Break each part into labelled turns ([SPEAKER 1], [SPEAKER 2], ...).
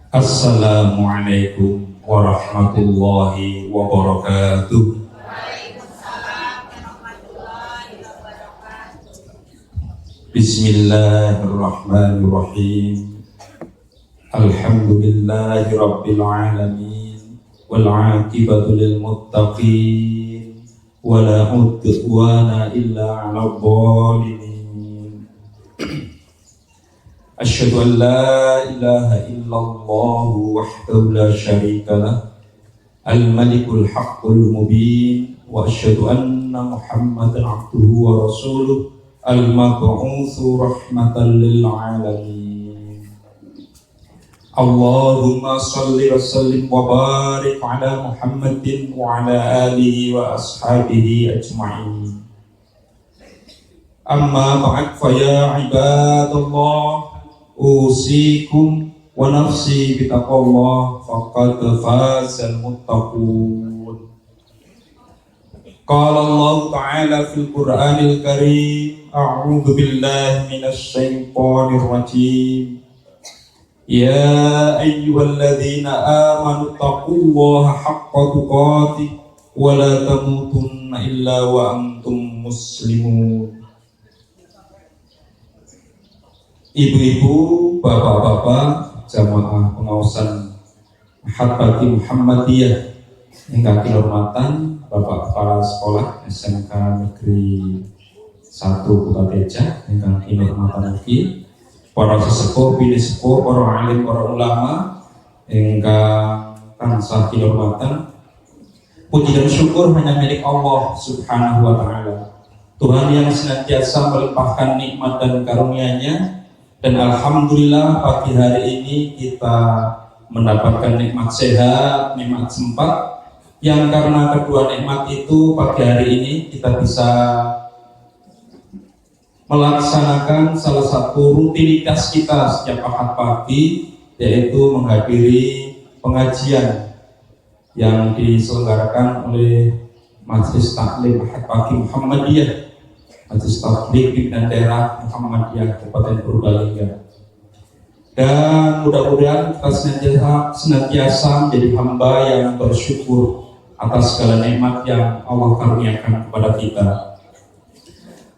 [SPEAKER 1] Assalamualaikum warahmatullahi wabarakatuh. Bismillahirrahmanirrahim. Alhamdulillahi rabbil alamin wal 'aqibatu lil muttaqin wala udwana illa 'alal zalimin. Asyhadu an la ilaha illallah wahdahu la syarika lah al-malikul haqqul mubin wa asyhadu anna muhammadan abduhu wa rasuluh al-mab'utsu rahmatan lil alamin. Allahumma shalli wa sallim wa barik ala Muhammadin wa ala alihi wa ashabihi ajma'in. Amma ba'd, fa ya ibadallah, usikum wa nafsi bitaqwallah faqad fazal muttaqun. Qala Allah Ta'ala fil Qur'anil Karim, a'udzu billahi minasy syaithanir rajim. Ya ayyuhalladzina amanu taqullaha haqqa tuqatih wa la tamutunna illa wa antum muslimun. Ibu-ibu, bapak-bapak, jamaah pengawasan Mahabbati Muhammadiyah ingkang kinurmatan Bapak Kepala Sekolah SMK Negeri 1 Bukateja ingkang kinurmatan ugi para sesepuh, bini sepuh, para alim, para ulama ingkang tansah kinurmatan. Puji dan syukur hanya milik Allah Subhanahu wa Ta'ala, Tuhan yang senantiasa melimpahkan nikmat dan karunia-Nya. Dan alhamdulillah pagi hari ini kita mendapatkan nikmat sehat, nikmat sempat, yang karena kedua nikmat itu pagi hari ini kita bisa melaksanakan salah satu rutinitas kita setiap ahad pagi, yaitu menghadiri pengajian yang diselenggarakan oleh Majelis Taklim Ahad Pagi Muhammadiyah, Majelis Tabligh Pimpinan Daerah Muhammadiyah Kabupaten Purbalingga. Dan mudah-mudahan kita senantiasa menjadi hamba yang bersyukur atas segala nikmat yang Allah karuniakan kepada kita.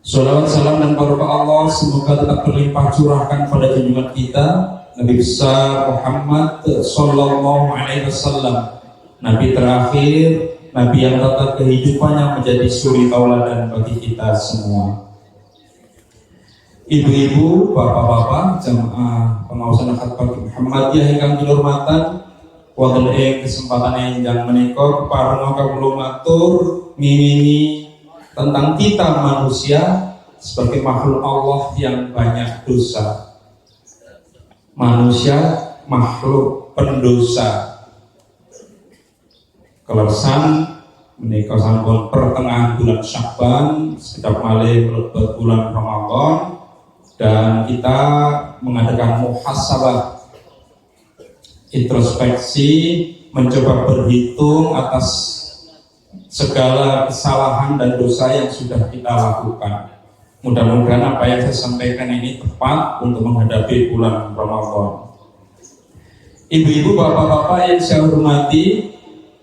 [SPEAKER 1] Shalawat, salam dan barokah Allah semoga tetap berlimpah curahkan pada junjungan kita Nabi besar Muhammad sallallahu alaihi wasallam, Nabi terakhir, Nabi yang tata kehidupannya menjadi suri tauladan bagi kita semua. Ibu-ibu, bapak-bapak, jamaah pengawasan Ahad Pagi Muhammadiyah ingkang kinurmatan, wonten ing kesempatan yang menika kepareng kawula matur ngingini tentang kita manusia sebagai makhluk Allah yang banyak dosa. Manusia makhluk pendosa. Kelesan menika sampun pertengahan bulan Sya'ban, sekedap malih mlebet bulan Ramadan, dan kita mengadakan muhasabah, introspeksi, mencoba berhitung atas segala kesalahan dan dosa yang sudah kita lakukan. Mudah-mudahan apa yang saya sampaikan ini tepat untuk menghadapi bulan Ramadan. Ibu-ibu, bapak-bapak yang saya hormati,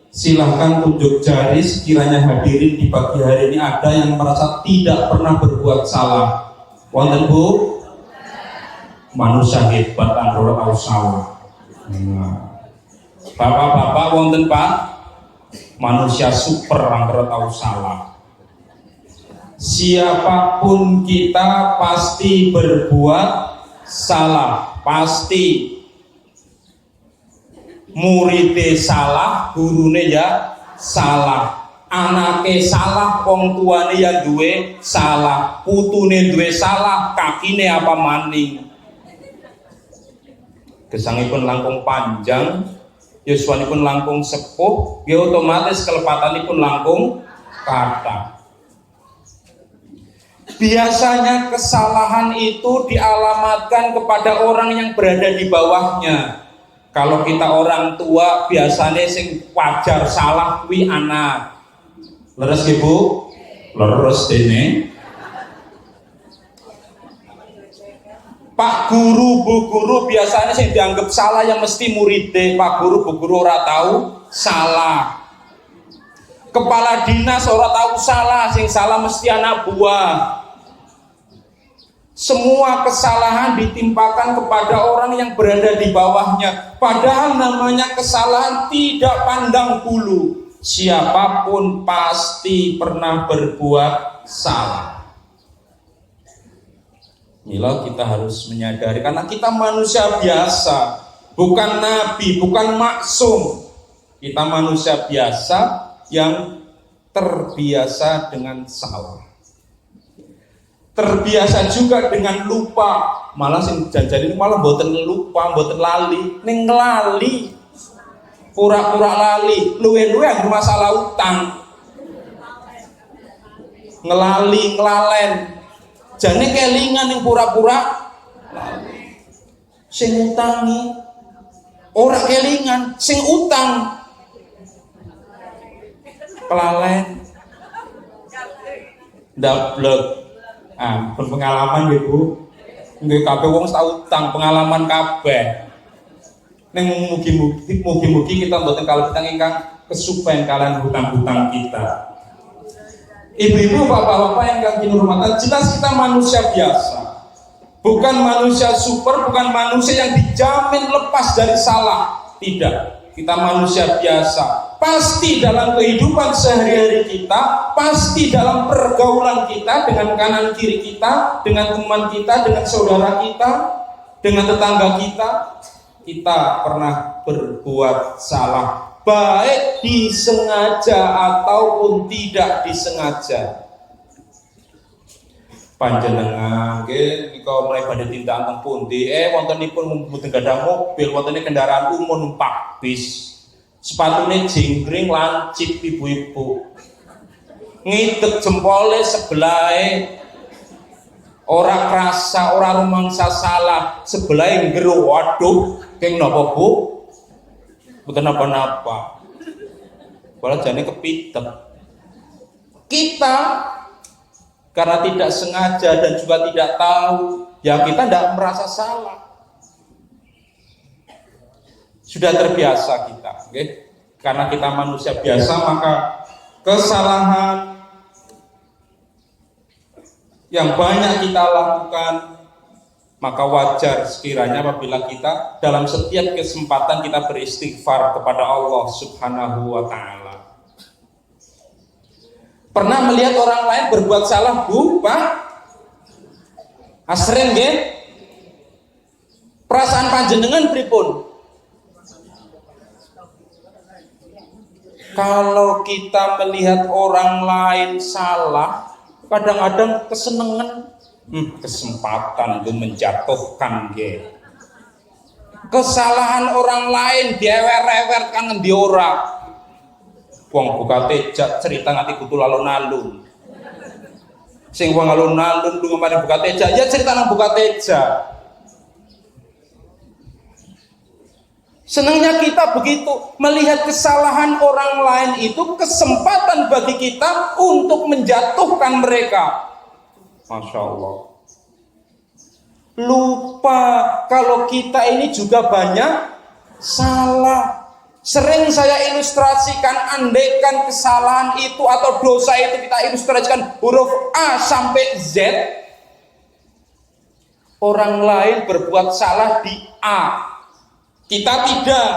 [SPEAKER 1] silahkan tunjuk jari sekiranya hadirin di pagi hari ini ada yang merasa tidak pernah berbuat salah. Wonten Bu? Manusia hebat ora tau salah. Bapak-bapak wonten Pak? Manusia super ora tau salah. Siapapun kita pasti berbuat salah, pasti. Muridé salah, gurune ya salah, anake salah, wong tuane ya duwe salah, putune duwe salah, kakine apa maning. Gesangipun langkung panjang, yuswanipun langkung sepuh, ya otomatis kelepatanipun langkung kathah. Biasanya kesalahan itu dialamatkan kepada orang yang berada di bawahnya. Kalau kita orang tua biasanya sing wajar salah kuwi anak. Leres Ibu? Leres dene. Pak guru, bu guru biasanya sing dianggap salah yang mesti muridé. Pak guru, bu guru ora tahu salah. Kepala dinas ora tahu salah, sing salah mesti anak buah. Semua kesalahan ditimpakan kepada orang yang berada di bawahnya. Padahal namanya kesalahan tidak pandang bulu. Siapapun pasti pernah berbuat salah. Mila kita harus menyadari, karena kita manusia biasa, bukan nabi, bukan maksum. Kita manusia biasa yang terbiasa dengan salah. Terbiasa juga dengan lupa. Malah sing janjane malah mboten lupa, mboten lali, ning nglali. Pura-pura lali, luwe-luwe yang masalah utang. Ngelali, ngelalen. Jane kelingan yang pura-pura sing utangi ora kelingan, sing utang kelalen ndablek. Pengalaman ya Bu, nggih kabeh wong tak utang, pengalaman kabeh. Ning mugi-mugi kita mboten kalebet ingkang kesupen kalian hutang-hutang kita. Ibu-ibu, bapak-bapak yang kami hormati, jelas kita manusia biasa, bukan manusia super, bukan manusia yang dijamin lepas dari salah. Tidak, kita manusia biasa. Pasti dalam kehidupan sehari-hari kita, pasti dalam pergaulan kita dengan kanan kiri kita, dengan teman kita, dengan saudara kita, dengan tetangga kita pernah berbuat salah. Baik disengaja ataupun tidak disengaja. Panjenengan nggih nika mulai badhe tindakan teng pundi wontenipun mboten gadah mobil, wontene kendaraan umum numpak bis. Sepatune jingkring lancip ibu-ibu. Ngidek jempole sebelahe. Ora krasa, ora rumangsa salah, sebelahe ngero waduh, keng napa Bu? Bukan apa-apa, walau jane kepitek. Kita karena tidak sengaja dan juga tidak tahu, ya kita tidak merasa salah. Sudah terbiasa kita, okay? Karena kita manusia biasa, maka kesalahan yang banyak kita lakukan, maka wajar sekiranya apabila kita dalam setiap kesempatan kita beristighfar kepada Allah Subhanahu wa ta'ala. Pernah melihat orang lain berbuat salah, Bu, Pak? Asren nggih? Perasaan panjenengan pripun? Kalau kita melihat orang lain salah, kadang-kadang kesenengan. Kesempatan itu menjatuhkan ge. Kesalahan orang lain diewer-ewer kan ngendi ora. Wong buka tejak cerita nganti kudu alun-alun. Sing wong alun-alun lunga mari buka tejak, ya cerita nang buka tejak. Senangnya kita begitu melihat kesalahan orang lain itu kesempatan bagi kita untuk menjatuhkan mereka. Masya Allah. Lupa kalau kita ini juga banyak salah. Sering saya ilustrasikan, andaikan kesalahan itu atau dosa itu kita ilustrasikan huruf A sampai Z. Orang lain berbuat salah di A, kita tidak.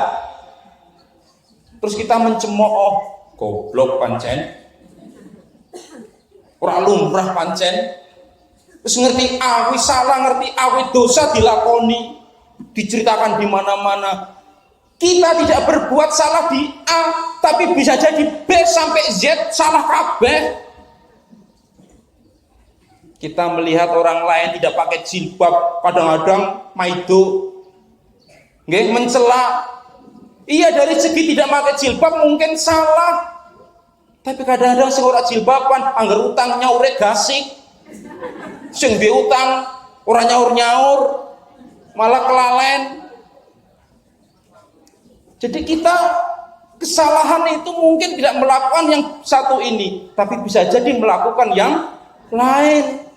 [SPEAKER 1] Terus kita mencemooh, goblok pancen, ora lumrah pancen. Terus ngerti awi salah, ngerti awi dosa dilakoni, diceritakan di mana-mana. Kita tidak berbuat salah di A, tapi bisa jadi B sampai Z salah kabeh. Kita melihat orang lain tidak pakai jilbab, kadang-kadang maido, nggih, mencela. Iya, dari segi tidak pakai jilbab mungkin salah, tapi kadang-kadang sing ora jilbaban anggar utang nyaure gasik. Sing duwe utang ora nyaur-nyaur, malah kelalen. Jadi kita kesalahan itu mungkin tidak melakukan yang satu ini, tapi bisa jadi melakukan yang lain.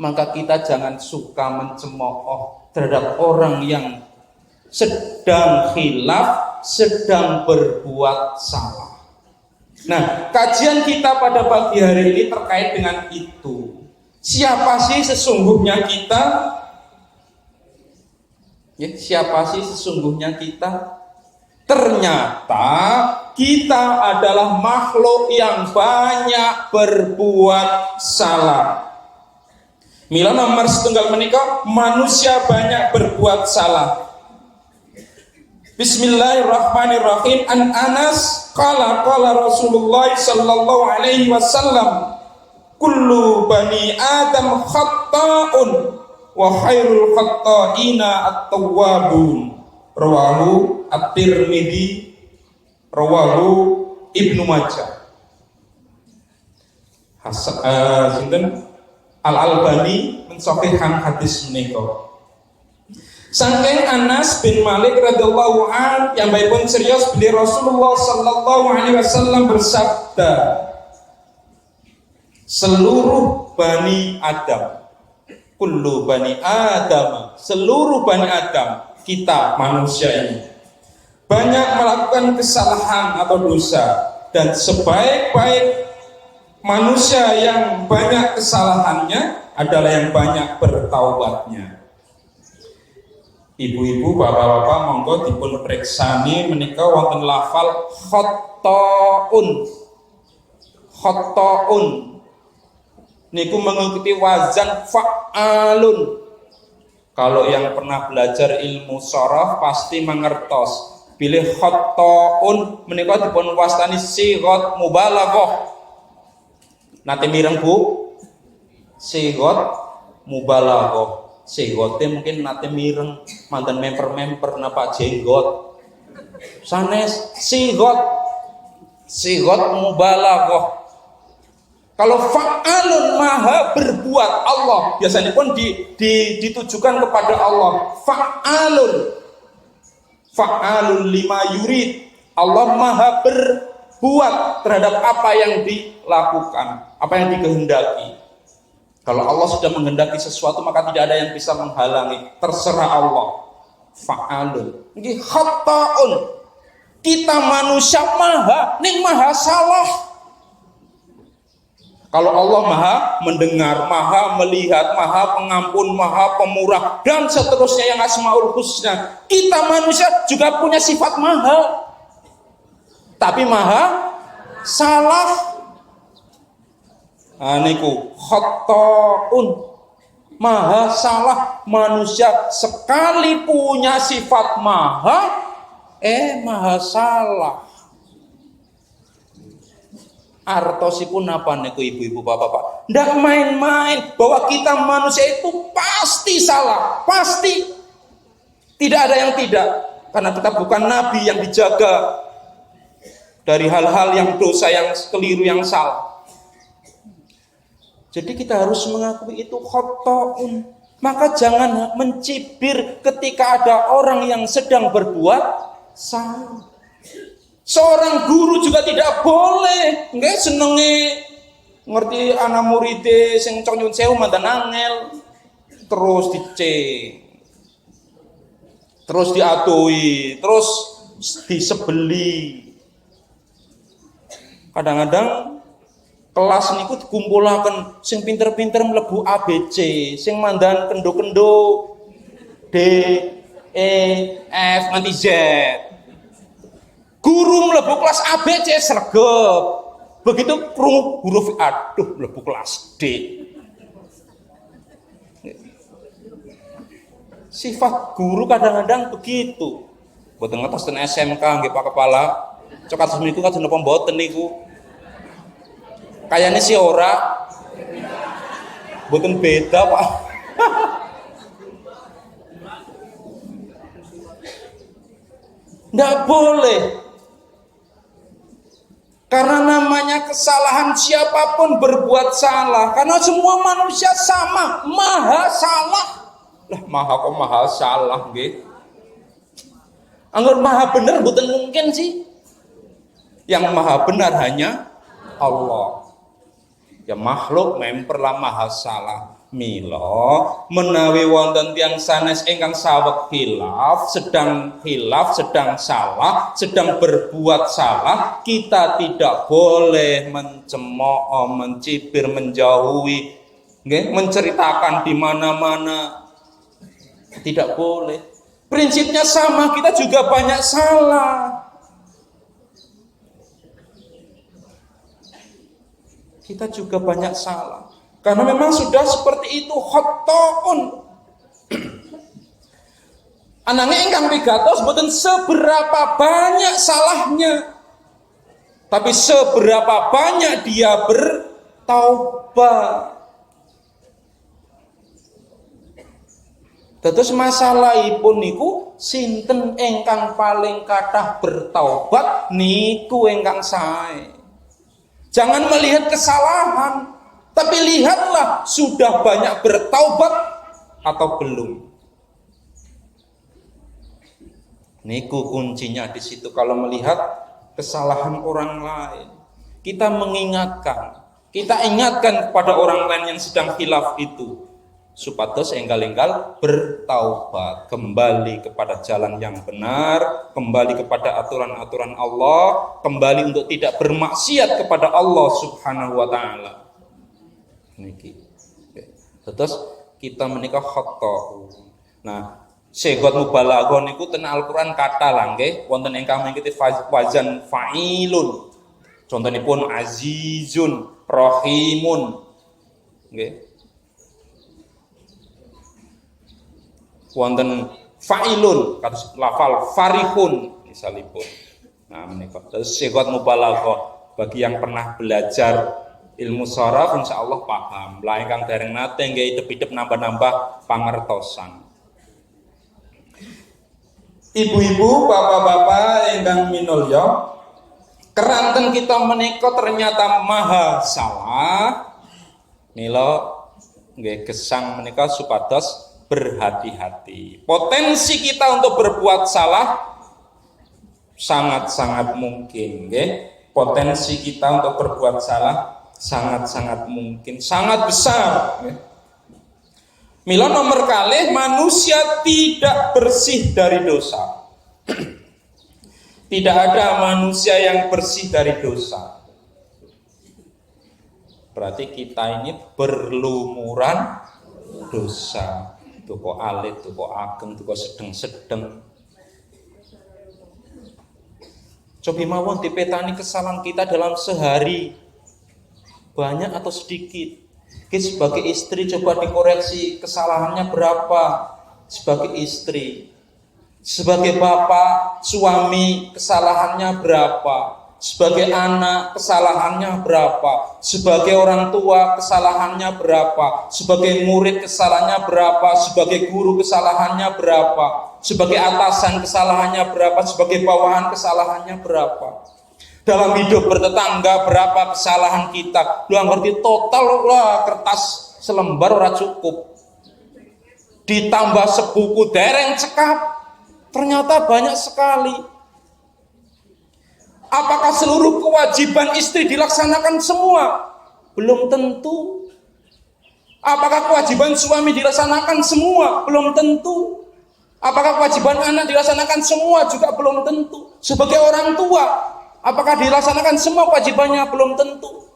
[SPEAKER 2] maka kita jangan suka mencemooh terhadap orang yang sedang khilaf, sedang berbuat salah. Nah, kajian kita pada pagi hari ini terkait dengan itu. Siapa sih sesungguhnya kita? Ya, siapa sih sesungguhnya kita? Ternyata kita adalah makhluk yang banyak berbuat salah. Mila nomor setunggal menikah, manusia banyak berbuat salah. Bismillahirrahmanirrahim. An Anas qala Rasulullah sallallahu alaihi wasallam, kullu bani Adam khatta'un wa khairul khatta'ina at-tawwabun. Rawahu At-Tirmidzi, rawahu Ibnu Majah. Sinten Al-Albani mensahihkan hadis menika. Saking Anas bin Malik radhiyallahu an yang baikpun serius beliau Rasulullah sallallahu alaihi wasallam bersabda, seluruh bani Adam, kullu bani Adam, seluruh bani Adam, kita manusia ini banyak melakukan kesalahan atau dosa, dan sebaik-baik manusia yang banyak kesalahannya adalah yang banyak bertaubatnya. Ibu-ibu, bapak-bapak, monggo dipun preksani menika wonten lafal khotoun niku mengikuti wazan fa'alun. Kalau yang pernah belajar ilmu sorof pasti mengertos. Pilih khotoun menika dipun wastani sigot mubalaghah. Nate mireng Bu, sigot mubalaghah. Sigote mungkin nate mireng mantan memper napa jenggot. Sanes sigot mubalaghah. Kalau fa'alun maha berbuat, Allah biasanya pun ditujukan kepada Allah. Fa'alun lima yurid. Allah maha berbuat terhadap apa yang dilakukan, apa yang dikehendaki. Kalau Allah sudah menghendaki sesuatu maka tidak ada yang bisa menghalangi. Terserah Allah. Fa'alun. Ini khata'un. Kita manusia maha salah. Kalau Allah maha mendengar, maha melihat, maha pengampun, maha pemurah, dan seterusnya yang asmaul husna. Kita manusia juga punya sifat maha, tapi maha salah. Niku khotoun, maha salah. Manusia sekali punya sifat maha salah. Artosipun apa niku ibu-ibu bapak-bapak? Ndak main-main bahwa kita manusia itu pasti salah, pasti. Tidak ada yang tidak, karena kita bukan nabi yang dijaga dari hal-hal yang dosa, yang keliru, yang salah. Jadi kita harus mengakui itu khotoun. Maka jangan mencibir ketika ada orang yang sedang berbuat salah. Seorang guru juga tidak boleh nggak senenge ngerti anak muridé sing cok nyuwun sewu mandan angel terus diceng, terus diatui, terus disebeli. Kadang-kadang kelas niku dikumpulaken sing pinter-pinter mlebu ABC, sing mandan kendo-kendo D, E, F nganti Z. Guru mlebu kelas ABC sregep. Begitu krungu huruf aduh mlebu kelas D. Sifat guru kadang-kadang begitu. Mboten ngertos ten SMK nggih Pak Kepala. Cok kados niku kados napa mboten niku. Kayane si ora. Mboten beda, Pak. Nggak boleh. Karena namanya kesalahan, siapapun berbuat salah. Karena semua manusia sama, maha salah. Lah maha kok maha salah nggih. Anggur maha benar mboten mungkin sih. Yang maha benar hanya Allah. Ya makhluk memperlah maha salah. Mila menawi wonten tiyang sanes ingkang saweg sedang salah, sedang berbuat salah, kita tidak boleh mencemooh, mencibir, menjauhi, nggih, menceritakan di mana-mana. Tidak boleh. Prinsipnya sama, kita juga banyak salah. Kita juga banyak salah. Karena memang sudah seperti itu, khotoun. Anangnya ingkang pigatos boten seberapa banyak salahnya, tapi seberapa banyak dia bertaubat. Terus masalahipun niku sinten ingkang paling kathah bertaubat niku ingkang sae. Jangan melihat kesalahan, tapi lihatlah sudah banyak bertaubat atau belum. Niku kuncinya di situ. Kalau melihat kesalahan orang lain, kita mengingatkan, kita ingatkan kepada orang lain yang sedang khilaf itu, supados enggal-enggal bertaubat, kembali kepada jalan yang benar, kembali kepada aturan-aturan Allah, kembali untuk tidak bermaksiat kepada Allah Subhanahu wa taala. Niki. Terus kita menikah khotoh. Nah, segot mubalaghah niku ten Al-Qur'an kata lah nggih, wonten ingkang mengikuti wazan fa'ilun. Contonipun azizun, rahimun. Nggih. Wonten fa'ilun kados lafal farihun misalipun. Nah, menika. Terus segot mubalaghah bagi yang pernah belajar ilmu sharaf insyaallah paham. Lah ingkang dereng nate nggih idep-idep nambah-nambah pangertosan. Ibu-ibu, bapak-bapak ingkang minulya, keranten kita menika ternyata maha salah. Mila nggih gesang menika supados berhati-hati. Potensi kita untuk berbuat salah sangat-sangat mungkin, nggih. Potensi kita untuk berbuat salah sangat-sangat mungkin, sangat besar. Mila nomor kalih, manusia tidak bersih dari dosa. Tidak ada manusia yang bersih dari dosa. Berarti kita ini berlumuran dosa. Tuko alit, tuko ageng, tuko sedeng-sedeng. Cobi mawon dipetani kesalahan kita dalam sehari, banyak atau sedikit. Kita sebagai istri coba dikoreksi kesalahannya berapa sebagai istri. Sebagai bapak, suami kesalahannya berapa. Sebagai anak kesalahannya berapa. Sebagai orang tua kesalahannya berapa. Sebagai murid kesalahannya berapa. Sebagai guru kesalahannya berapa. Sebagai atasan kesalahannya berapa. Sebagai bawahan kesalahannya berapa. Dalam hidup bertetangga berapa kesalahan kita. Lu ngerti total lah kertas selembar ora cukup. Ditambah sebuku dereng cekap. Ternyata banyak sekali. Apakah seluruh kewajiban istri dilaksanakan semua? Belum tentu. Apakah kewajiban suami dilaksanakan semua? Belum tentu. Apakah kewajiban anak dilaksanakan semua? Juga belum tentu. Sebagai orang tua, apakah dilaksanakan semua kewajibannya? Belum tentu.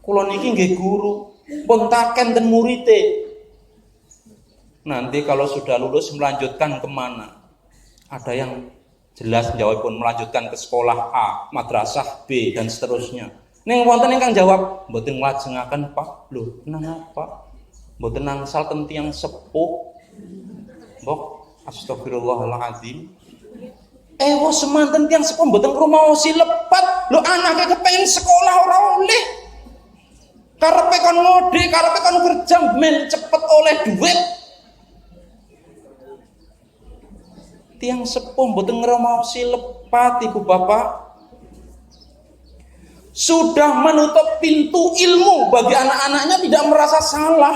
[SPEAKER 2] Kula niki nggih guru, pun taken ten murite. Nanti kalau sudah lulus melanjutkan kemana? Ada yang jelas jawab pun melanjutkan ke sekolah A, madrasah B dan seterusnya. Ning wonten ingkang jawab mboten nglajengaken Pak. Lho, kenapa? Mboten nangsal ten tiyang sepuh. Mbok astagfirullahaladzim. Wah semanten tiyang sepuh mboten ngrumaosi lepat. Lho anake kepengin sekolah ora oleh. Karepe kon ngode, karepe kon kerja men cepet oleh duit. Tiang sepuh mboten ngrumaosi lepat ibu bapak. Sudah menutup pintu ilmu bagi anak-anaknya tidak merasa salah.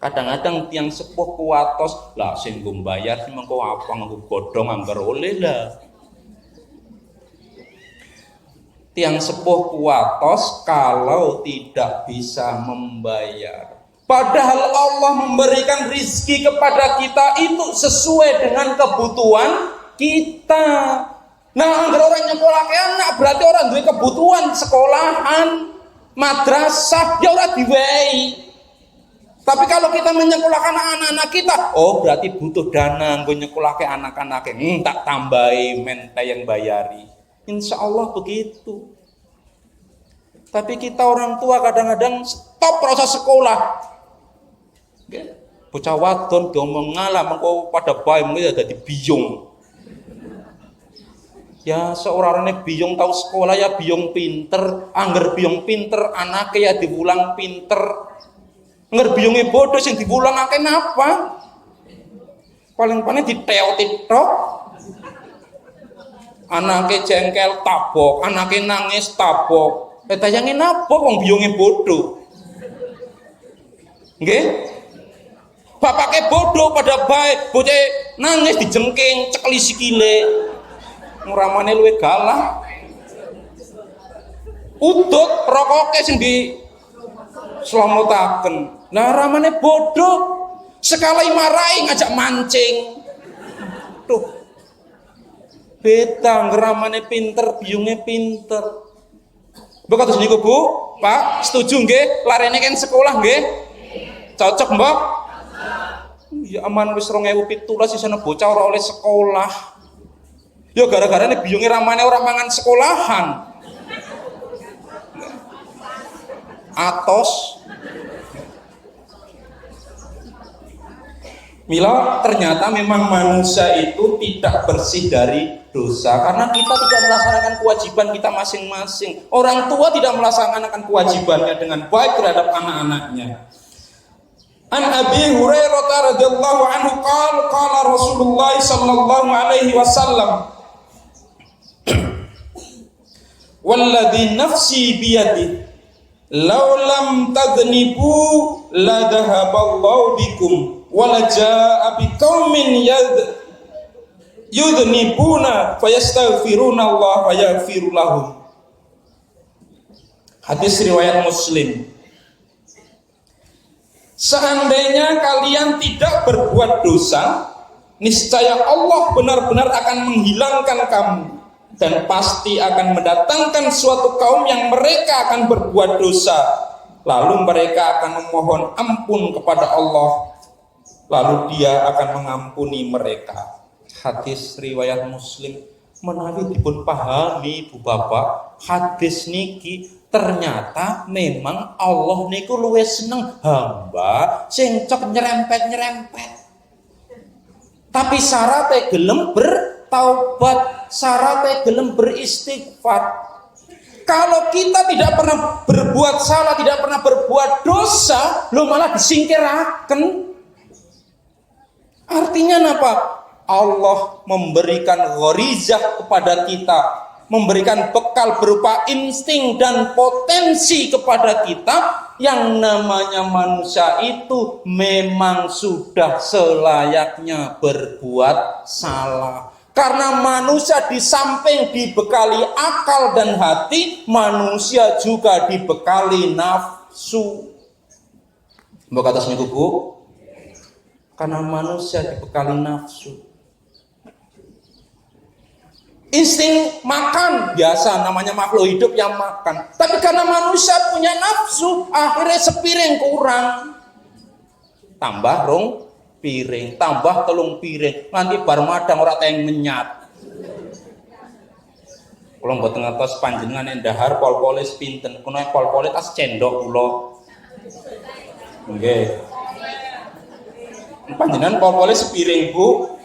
[SPEAKER 2] Kadang-kadang tiang sepuh kuatos lah sing nggo mbayar sing mengko apa nggo godhong anggar oleh lah. tiang sepuh kuatos kalau tidak bisa membayar. Padahal Allah memberikan rizki kepada kita itu sesuai dengan kebutuhan kita. Nah, anggar orang nyekolahke anak berarti orang duwe kebutuhan sekolahan, madrasah, ya ora diwehi. Tapi kalau kita menyekolahkan anak-anak kita, oh berarti butuh dana nggo nyekolahke anak-anake. Tak tambahi mente yang bayari. Insya Allah begitu. Tapi kita orang tua kadang-kadang stop proses sekolah. Bocah wadon diomong ngalah mengko pada bae mengko dadi biyung. Ya seorang biyung tahu sekolah ya biyung pinter, angger biyung pinter anaknya ya diulang pinter. Angger biyunge bodoh sing diulang akeh napa? Paling-paling diteoti tok. Anake jengkel tabok, anake nangis tabok. Tayange napa wong biyunge bodoh? Nggih? Bapake bodoh pada bae, bocah nangis dijengking, cekeli sikile. Nguramane luwe galah. Udut rokoke sing di selamutaken. Nah ramane bodoh. Sekali marahi ngajak mancing. Tuh. Beta ngeramane pinter, biyunge pinter. Mbok kados niku Bu, Pak, setuju nggih? Larene kan sekolah nggih? Cocok, Mbok? Ya aman wis 2017 sisane bocah ora oleh sekolah. Ya gara-gara nek biyunge ramane ora mangan sekolahan. Atos. Mila ternyata memang manusia itu tidak bersih dari dosa karena kita tidak melaksanakan kewajiban kita masing-masing. Orang tua tidak melaksanakan kewajibannya dengan baik terhadap anak-anaknya. An Abi Hurairah radhiyallahu anhu qala Rasulullah sallallahu alaihi wasallam walladzi nafsi biyadihi law lam tadnibu la dhahaballahu bikum wala jaa biqaumin yudnibuna fayastaghfiruna Allah wa yaghfiru lahum. Hadis riwayat Muslim. Seandainya kalian tidak berbuat dosa, niscaya Allah benar-benar akan menghilangkan kamu dan pasti akan mendatangkan suatu kaum yang mereka akan berbuat dosa, lalu mereka akan memohon ampun kepada Allah, lalu Dia akan mengampuni mereka. Hadis riwayat Muslim. Menawi dipun pahami Bu Bapak, hadis niki ternyata memang Allah niku luwih seneng hamba sing cok nyerempet-nyerempet. Tapi syaratnya gelem bertaubat, syaratnya gelem beristighfar. Kalau kita tidak pernah berbuat salah, tidak pernah berbuat dosa, lo malah disingkiraken. Artinya apa? Allah memberikan gharizah kepada kita, memberikan bekal berupa insting dan potensi kepada kita. Yang namanya manusia itu memang sudah selayaknya berbuat salah. Karena manusia di samping dibekali akal dan hati, manusia juga dibekali nafsu. Mbok atas niku Bu. Karena manusia dibekali nafsu. Insting makan biasa, namanya makhluk hidup yang makan. Tapi karena manusia punya nafsu, akhirnya sepiring kurang. Tambah rong piring, tambah telung piring. Nanti bar madang ora teng menyat. Kula mboten ngertos panjenengan endahar pol-pole pinten. Kuno pol-pole tas cendok kula. Nggih. Panjenengan pol-pole sepiring Bu.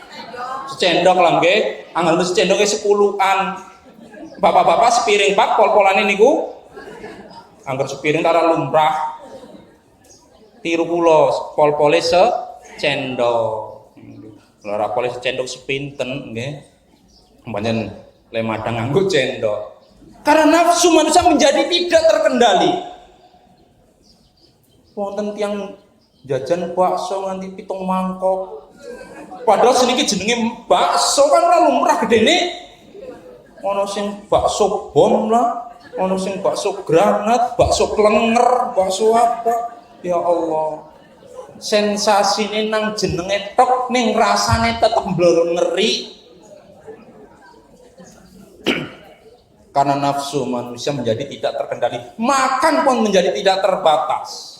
[SPEAKER 2] Secendok lah nggih, angel secendoknya 10-an. Bapak-bapak sepiring Pak pol-polane niku. Angger sepiring tara lumrah. Tiru kula pol-pole secendok. Lha ora pole secendok sepinten nggih. Pancen le madang nganggo cendok. Karena nafsu manusia menjadi tidak terkendali. Wonten tiyang jajan bakso nganti 7 mangkok. Padahal sedikit jenenge bakso kan ora lumrah gedene. Ono sing bakso bom lah. Ono sing bakso granat, bakso klenger, bakso apa? Ya Allah. Sensasine nang jenenge tok, ning rasane tetep mbloro ngeri. Karena nafsu manusia menjadi tidak terkendali, makan pun menjadi tidak terbatas.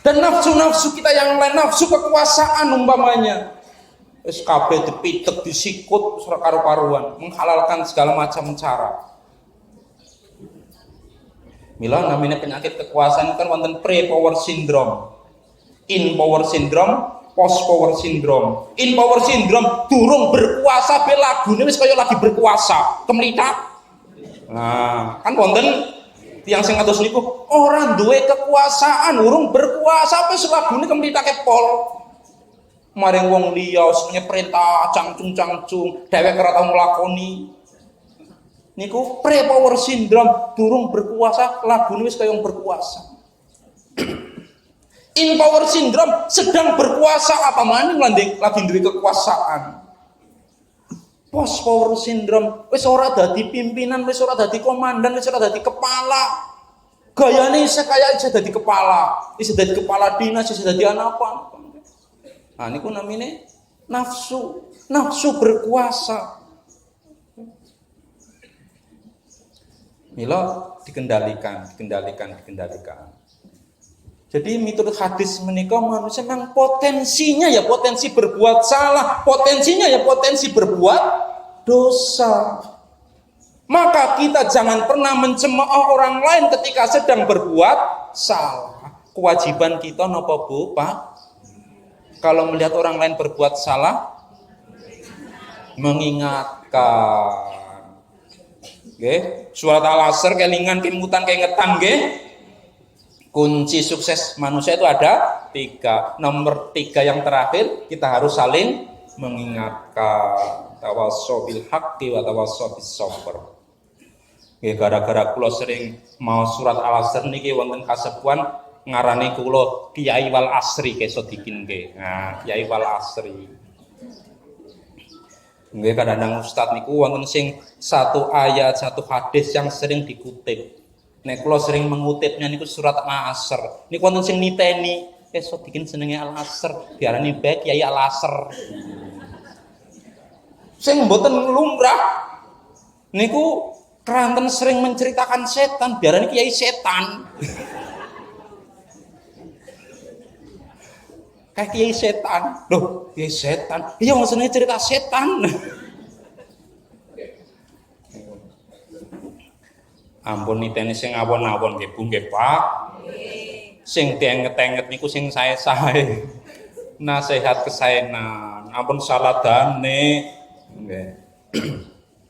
[SPEAKER 2] Dan nafsu-nafsu kita yang lain, nafsu kekuasaan umpamanya, wis kabeh dipitek, disikut, ora karu-karuan, menghalalkan segala macam cara. Mila namanya penyakit kekuasaan kan wonten pre-power syndrome, in-power syndrome, post-power syndrome. In-power syndrome durung berkuasa be lagune wis kaya lagi berkuasa, kemlitak. Nah, kan wonten yang sing ngatos niku ora duwe kekuasaan, urung berkuasa wis lagune kemlitake pol. Maring wong liya senenge perintah cangcung-cangcung, dhewek ora tau nglakoni. Niku pre-power syndrome, durung berkuasa, lagune wis kaya berkuasa. In power syndrome sedang berkuasa, apa maning lagi duwe kekuasaan. Post power syndrome wis ora dadi pimpinan, wis ora dadi komandan, wis ora dadi kepala. Gayane isih kaya isih dadi kepala, isih dadi kepala dinas, isih dadi apa. Nah niku namine nafsu, nafsu berkuasa. Mila dikendalikan. Jadi miturut hadis menika manusia memang potensinya ya potensi berbuat salah, potensinya ya potensi berbuat dosa. Maka kita jangan pernah mencemooh orang lain ketika sedang berbuat salah. Kewajiban kita napa Bu, Pak? Kalau melihat orang lain berbuat salah, mengingatkan. Nggih, surat Al-Asr kelingan kemutan kayak ngetan nggih. Kunci sukses manusia itu ada 3. Nomor 3 yang terakhir, kita harus saling mengingatkan. Tawassaw bil haqqi wa tawassaw bis sabr. Nggih, gara-gara kula sering mau surat Al-Asr niki wonten kasepuan ngarani kula Kiai Wal Asri keso dikin nggih. Nah, Kiai Wal Asri. Nggih, kadang-kadang ustaz niku wonten sing satu ayat, satu hadis yang sering dikutip. Nek kula sering mengutipnya niku surat Al-Asr. Niku wonten sing niteni, esuk bikin senenge Al-Asr, diarani bae Kiai Al-Asr. Sing mboten lumrah niku keranten sering menceritakan setan, diarani Kiai Setan. Kayak Kiai Setan. Loh, Kiai Setan. Iya maksudnya cerita setan. Ampun niteni sing awon-awon nggih Bu nggih Pak. Sing dienget-enget niku sing sae-sae. Nasihat kesaenan. Ampun saladane. Nggih.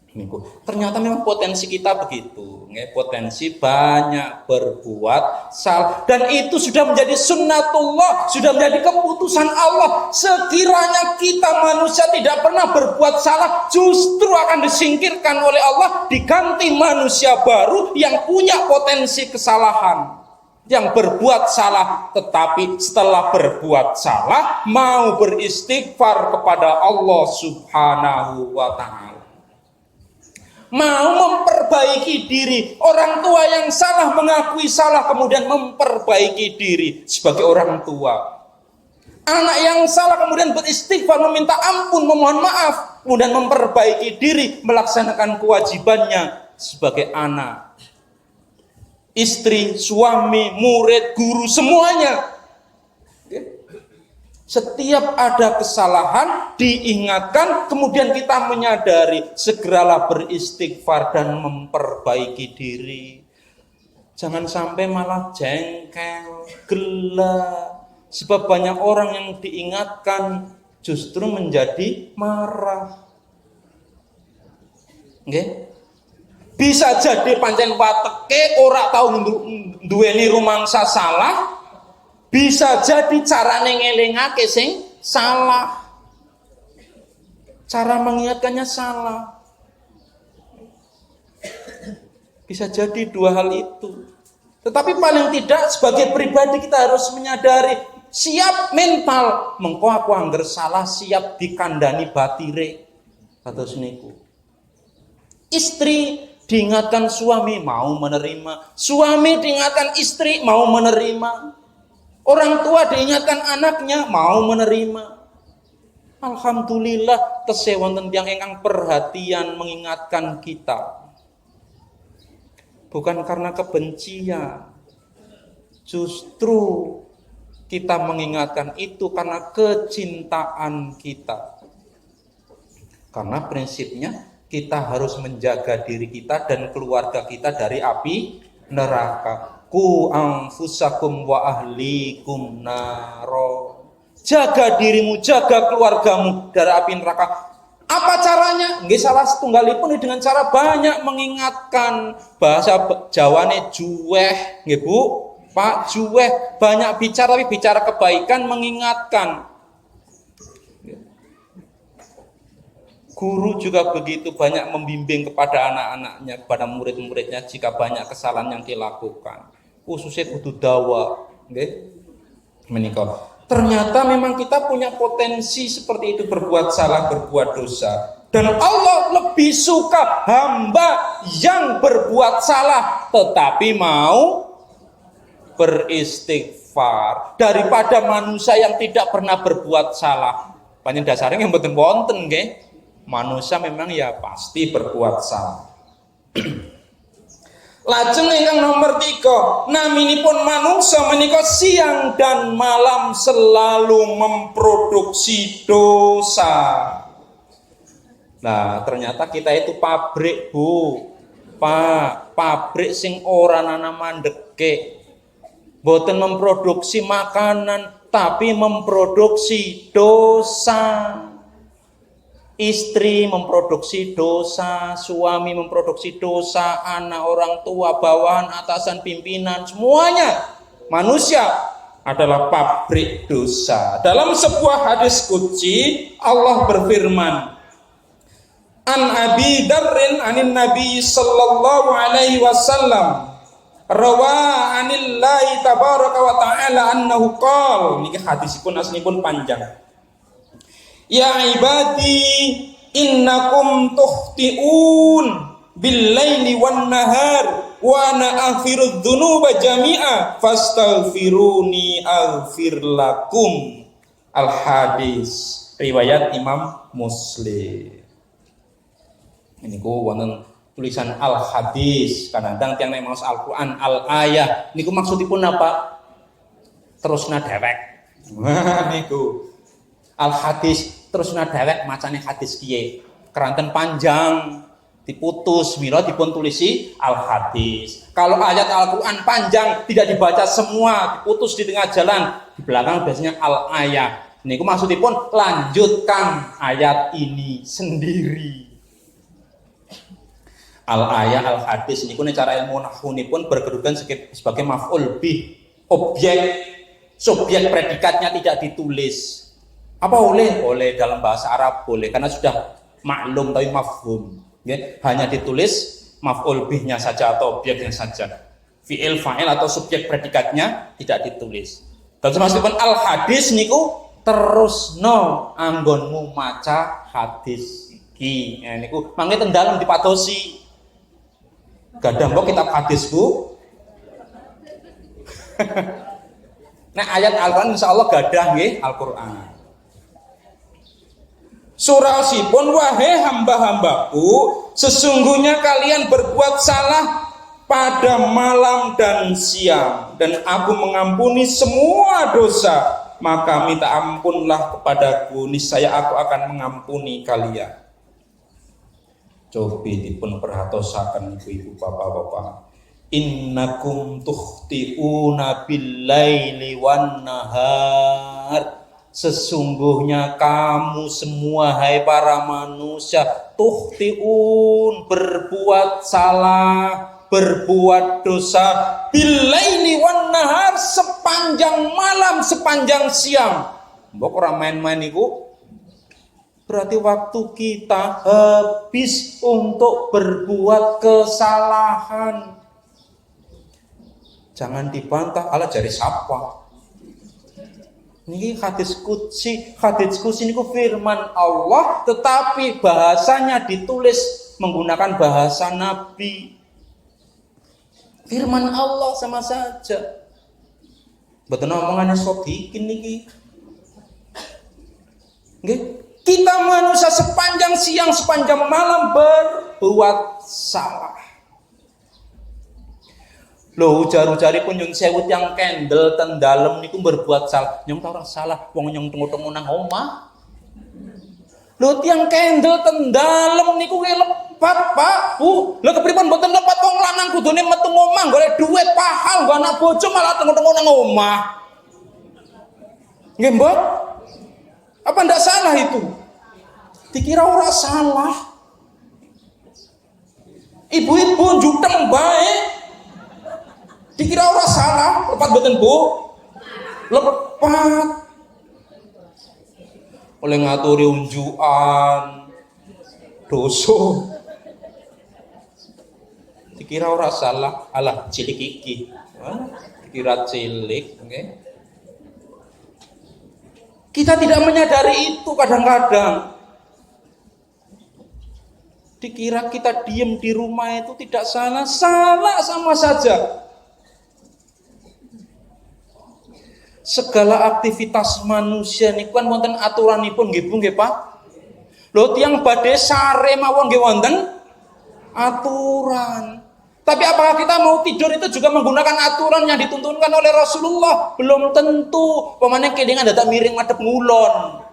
[SPEAKER 2] Niku. Ternyata memang potensi kita begitu, nggih, potensi banyak berbuat salah dan itu sudah menjadi sunnatullah, sudah menjadi keputusan Allah. Sekiranya kita manusia tidak pernah berbuat salah, justru akan disingkirkan oleh Allah, diganti manusia baru yang punya potensi kesalahan, yang berbuat salah tetapi setelah berbuat salah mau beristighfar kepada Allah Subhanahu wa taala. Mau memperbaiki diri. Orang tua yang salah mengakui salah kemudian memperbaiki diri sebagai orang tua. Anak yang salah kemudian beristighfar, meminta ampun, memohon maaf, kemudian memperbaiki diri, melaksanakan kewajibannya sebagai anak. Istri, suami, murid, guru, semuanya. Setiap ada kesalahan diingatkan, kemudian kita menyadari, segeralah beristighfar dan memperbaiki diri. Jangan sampai malah jengkel, gelak. Sebab banyak orang yang diingatkan justru menjadi marah. Nggih? Bisa jadi pancen wateke ora tau duweni rumangsa salah. Bisa jadi carane ngelingake sing salah. Cara mengingatkannya salah. Bisa jadi dua hal itu. Tetapi paling tidak sebagai pribadi kita harus menyadari, siap mental, mengko aku angger salah siap dikandani batire. Kados niku. Istri diingatkan suami mau menerima, suami diingatkan istri mau menerima, orang tua diingatkan anaknya mau menerima. Alhamdulillah tesih wonten tiyang ingkang perhatian mengingatkan kita. Bukan karena kebencian. Justru kita mengingatkan itu karena kecintaan kita. Karena prinsipnya kita harus menjaga diri kita dan keluarga kita dari api neraka. Ku anfusakum wa ahlikum naro. Jaga dirimu, jaga keluargamu dari api neraka. Apa caranya? Nggih salah setunggalipun dengan cara banyak mengingatkan. Bahasa Jawane juweh, nggih Bu. Pak juweh, banyak bicara tapi bicara kebaikan, mengingatkan. Guru juga begitu, banyak membimbing kepada anak-anaknya, kepada murid-muridnya jika banyak kesalahan yang dilakukan. Khususnya kudu dawa, nggih. Menika. Ternyata memang kita punya potensi seperti itu, berbuat salah, berbuat dosa. Dan Allah lebih suka hamba yang berbuat salah tetapi mau beristighfar daripada manusia yang tidak pernah berbuat salah. Panjen dasarnya yang mboten wonten nggih. Manusia memang ya pasti berbuat salah. Lajeng ingkang nomor 3, naminipun manusia menika siang dan malam selalu memproduksi dosa. Nah, ternyata kita itu pabrik, Bu. Pak, pabrik sing ora nana mandeke. Boten memproduksi makanan, tapi memproduksi dosa. Istri memproduksi dosa, suami memproduksi dosa, anak, orang tua, bawahan, atasan, pimpinan, semuanya manusia adalah pabrik dosa. Dalam sebuah hadis qudsi Allah berfirman, An Abi Dzarrin anin Nabi sallallahu alaihi wasallam rawa anillahi tabaraka wa ta'ala annahu qala. Niki hadisipun asnipun panjang. Ya ibadi innakum tuhti'un bil-laili wan-nahar wa ana aghfirudz dzunuba jami'a fastaghfiruni aghfir lakum. Al-hadis riwayat Imam Muslim. Ini ku wonten tulisan al-hadis, kadang-kadang tiyang nek maos Al-Qur'an al-ayah niku maksudipun apa? Terusna dhewek. Wah niku al-hadis terus nadawek macane hadis kiye keranten panjang diputus mila dipun tulisi al-hadis. Kalau ayat Al-Qur'an panjang tidak dibaca semua, diputus di tengah jalan, di belakang biasanya al-ayah. Niku maksudipun lanjutkan ayat ini sendiri. Al-ayah al-hadis niku nek cara ilmu nahwunipun berkedudukan sebagai maf'ul bih, objek, subjek predikatnya tidak ditulis. Apa boleh? Boleh dalam bahasa Arab boleh karena sudah maklum tapi mafhum. Ya, hanya ditulis maf'ul bihnya saja atau objeknya saja. Fi'il fa'il atau subjek predikatnya tidak ditulis. Dan meskipun al hadis niku terusno anggonmu maca hadis iki. Ya, niku mangke teng dalem dipatosi. Gadah mbok kitab hadisku. Nah ayat Al-Qur'an insyaallah gadah nggih Al-Qur'an. Surasipun wahai hamba-hambaku, sesungguhnya kalian berbuat salah pada malam dan siang, dan aku mengampuni semua dosa. Maka minta ampunlah kepadaku, niscaya aku akan mengampuni kalian. Coba dipun perhatosaken ibu-ibu bapak-bapak. Innakum tukhti'una bil-laili wan-nahar. Sesungguhnya kamu semua hai para manusia tuhtiun berbuat salah, berbuat dosa billaili wan nahar sepanjang malam, sepanjang siang. Mbok ora main-main iku. Berarti waktu kita habis untuk berbuat kesalahan. Jangan dibantah, ala jari siapa? Ini hadis qudsi niku firman Allah tetapi bahasanya ditulis menggunakan bahasa Nabi. Firman Allah sama saja. Betul omongannya sodikin niki. Nggih, kita manusia sepanjang siang sepanjang malam berbuat salah. Loh ujar-ujari pun nyun sewu yang kendel ten dalem niku berbuat salah. Nyong ta ora salah, wong nyong tengok-tengok nang omah. Loh tiang kendel ten dalem niku lepat, Pak, Bu. Lha kepripun mboten lepat wong lanang kudune metu omah golek duit pahal nggo anak bojo malah tengok-tengok nang omah. Nggih, Mbok? Apa ndak salah itu? Dikira ora salah. Ibu-ibu juteng bae. Dikira ora salah, lepat mboten, Bu? Lepat. Oleh ngaturi unjukan dosa. Dikira ora salah, alah cilik iki. Dikira cilik, nggih. Kita tidak menyadari itu kadang-kadang. Dikira kita diem di rumah itu tidak salah, salah sama saja. Segala aktivitas manusia niku kan wonten aturanipun nggih Bu nggih Pak. Lho tiyang badhe sare mawon nggih wonten aturan. Tapi apakah kita mau tidur itu juga menggunakan aturan yang dituntunkan oleh Rasulullah? Belum tentu. Pemane kelingan dadak miring madhep ngulon.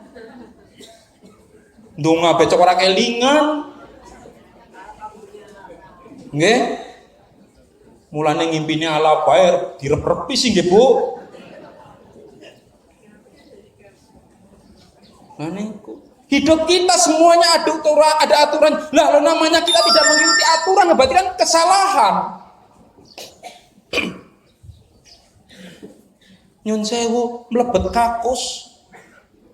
[SPEAKER 2] Ndonga becok ora kelingan. Nggih. Mulane ngimpine ala bae direp-repi sih nggih Bu. Nah niku. Hidup kita semuanya ada aturan. Lah lo namanya kita tidak mengikuti aturan berarti kan kesalahan. Nyun sewu mlebet kakus.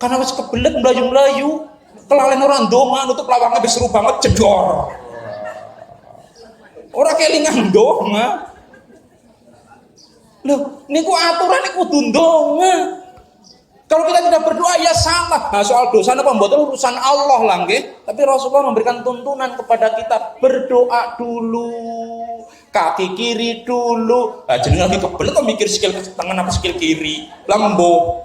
[SPEAKER 2] Karena wis kebelet mlayu-mlayu, kelalen orang ndonga nutup lawange wis seru banget jedor. Ora kelingan ndonga. Loh, niku aturan niku kudu ndonga. Kalau kita tidak berdoa ya salah. Nah, soal dosa apa mboten urusan Allah lah nggih. Tapi Rasulullah memberikan tuntunan kepada kita berdoa dulu. Kaki kiri dulu. Lah jeneng lagi kebelet kok mikir sikil tangan apa sikil kiri. Lembo.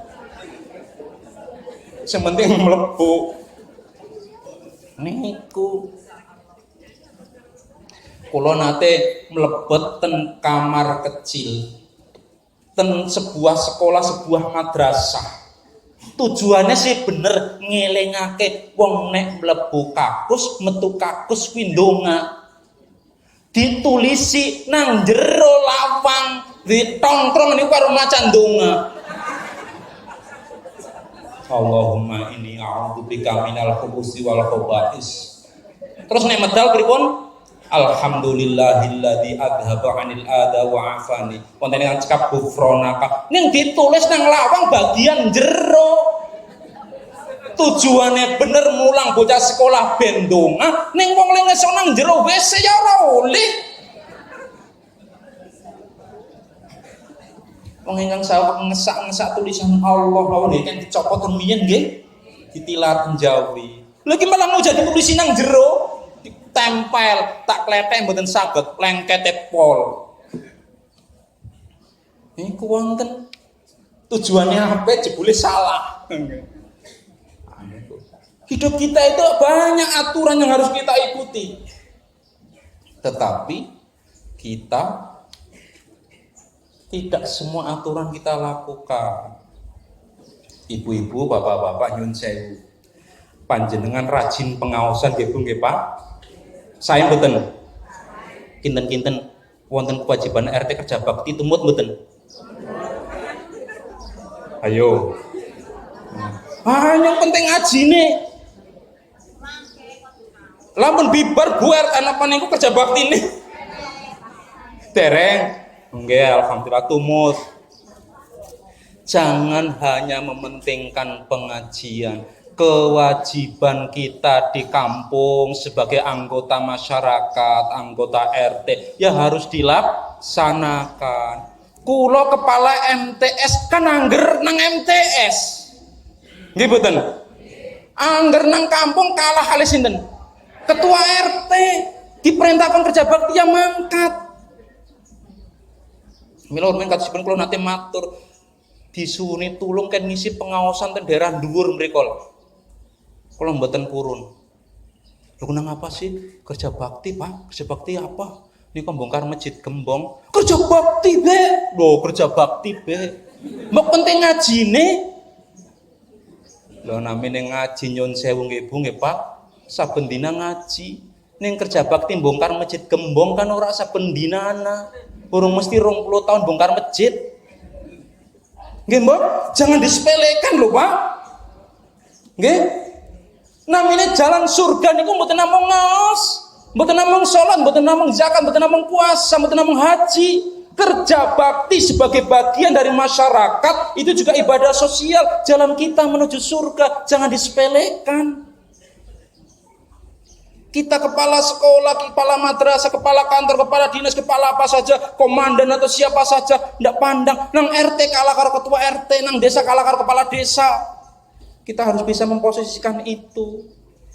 [SPEAKER 2] Sing penting mlebu. Niku. Kula nate mlebet ten kamar kecil. Ten sebuah sekolah, sebuah madrasah. Tujuannya sih bener ngelingake wong nek mlebu kakus metu kakus kuwi ndonga. Ditulisi nang jero lawang ditongkrong niku karo macan ndonga. Allahumma inni a'udzubika minal khubuthi wal khaba'is. Terus nek medal pripun? Alhamdulillahilladzi adhaba 'anil ada wa 'afani. Wonten ing cekap gufronaka. Ning ditulis nang lawang bagian jero. Tujuannya bener mulang bocah sekolah ben ndonga, ning wong le ngeso nang jero WC ya ora oleh. Wong ingkang saweg ngesak-ngesak tulisan Allah nggih kan dicopot rumiyin nggih. Ditilar Jawi. Lha iki malah mau jadi tulisi nang jero. Tempel tak kletek mboten saged lengkete pol. Niku wonten tujuannya apa jebule salah. Hidup kita itu banyak aturan yang harus kita ikuti. Tetapi kita tidak semua aturan kita lakukan. Ibu-ibu, bapak-bapak nyun sewu. Panjenengan rajin pengaosan nggih Bu nggih Pak. Saya mboten. Kinten-kinten wonten kewajiban RT kerja bakti tumut mboten? Ayo. Yang penting ngajine. Lamun bibar buar anak niku kerja bakti ini. Dereng. Nggih, alhamdulillah tumut. Jangan hanya mementingkan pengajian. Kewajiban kita di kampung sebagai anggota masyarakat, anggota RT ya harus dilaksanakan. Kulo kepala MTS kan angger nang MTS. Nggih mboten? Angger nang kampung kalah kali sinten? Ketua RT diperintahkan kerja bakti yang mangkat. Mila men kadosipun kula nate matur disuwuni tulung kan ngisi pengawasan ten daerah dhuwur mriku. Kula mboten purun. Lho nang apa sih? Kerja bakti, Pak. Kerja bakti apa? Niku bongkar masjid Gembong. Kerja bakti, Be. Lho, kerja bakti, Be. Mbok penting ngajine. Lho namine ngaji nyun sewu nggih Bu nggih, Pak. Saben dina ngaji. Ning kerja bakti bongkar masjid Gembong kan ora saben dinana. Urung mesti 20 tahun bongkar masjid. Nggih, Mbok? Jangan disepelekan lho, Pak. Nggih? Namanya jalan surga niku mboten namung ngaos, mboten namung salat, mboten namung zakat, mboten namung puasa, mboten namung haji. Kerja bakti sebagai bagian dari masyarakat itu juga ibadah sosial. Jalan kita menuju surga jangan disepelekan. Kita kepala sekolah, kepala madrasah, kepala kantor, kepala dinas, kepala apa saja, komandan atau siapa saja, ndak pandang. Nang RT kalah karo ketua RT, nang desa kalah karo kepala desa. Kita harus bisa memposisikan itu.